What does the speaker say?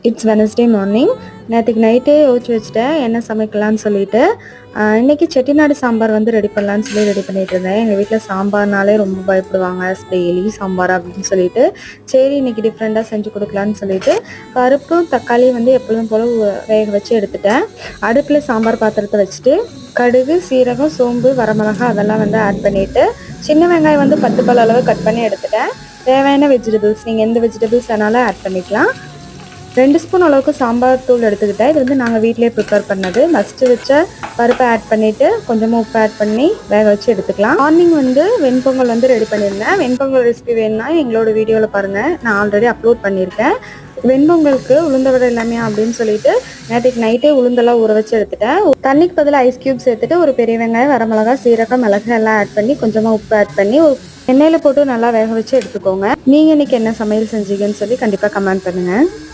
It's Wednesday morning. நேற்றுக்கு நைட்டே யோசிச்சு வச்சுட்டேன் என்ன சமைக்கலான்னு சொல்லிட்டு. இன்றைக்கி செட்டிநாடு சாம்பார் வந்து ரெடி பண்ணலான்னு சொல்லி ரெடி பண்ணிட்டு இருந்தேன். எங்கள் வீட்டில் சாம்பார்னாலே ரொம்ப பயப்படுவாங்க, டெய்லி சாம்பார் அப்படின்னு சொல்லிட்டு. சரி இன்னைக்கு டிஃப்ரெண்ட்டாக செஞ்சு கொடுக்கலான்னு சொல்லிட்டு பருப்பும் தக்காளியும் வந்து எப்பொழுதும் போல் வேக வச்சு எடுத்துட்டேன். அடுப்பில் சாம்பார் பாத்திரத்தை வச்சுட்டு கடுகு, சீரகம், சோம்பு, வரமிளகா அதெல்லாம் வந்து ஆட் பண்ணிவிட்டு சின்ன வெங்காயம் வந்து 10 பல் அளவு கட் பண்ணி எடுத்துட்டேன். தேவையான வெஜிடபிள்ஸ் நீங்கள் எந்த வெஜிடபிள்ஸ் வேணாலும் ஆட் பண்ணிக்கலாம். 2 ஸ்பூன் அளவுக்கு சாம்பார் தூள் எடுத்துக்கிட்டேன். இது வந்து நாங்கள் வீட்டிலே ப்ரிப்பேர் பண்ணது. ஃபஸ்ட்டு வச்ச பருப்பை ஆட் பண்ணிவிட்டு கொஞ்சமாக உப்பு ஆட் பண்ணி வேக வச்சு எடுத்துக்கலாம். மார்னிங் வந்து வெண்பொங்கல் வந்து ரெடி பண்ணியிருந்தேன். வெண்பொங்கல் ரெசிபி வேணும்னா எங்களோட வீடியோவில் பாருங்கள், நான் ஆல்ரெடி அப்லோட் பண்ணியிருக்கேன். வெண்பொங்கலுக்கு உளுந்த வடை எல்லாமே அப்படின்னு சொல்லிட்டு நேற்றுக்கு நைட்டே உளுந்தெல்லாம் ஊற வச்சு எடுத்துட்டேன். தண்ணிக்கு பதில் ஐஸ் க்யூப் சேர்த்துட்டு ஒரு பெரிய வெங்காயம், வரமிளகா, சீரகம், மிளகு எல்லாம் ஆட் பண்ணி கொஞ்சமாக உப்பு ஆட் பண்ணி ஒரு எண்ணெயில் போட்டு நல்லா வேக வச்சு எடுத்துக்கோங்க. நீங்கள் இன்றைக்கி என்ன சமையல் செஞ்சீங்கன்னு சொல்லி கண்டிப்பாக கமெண்ட் பண்ணுங்கள்.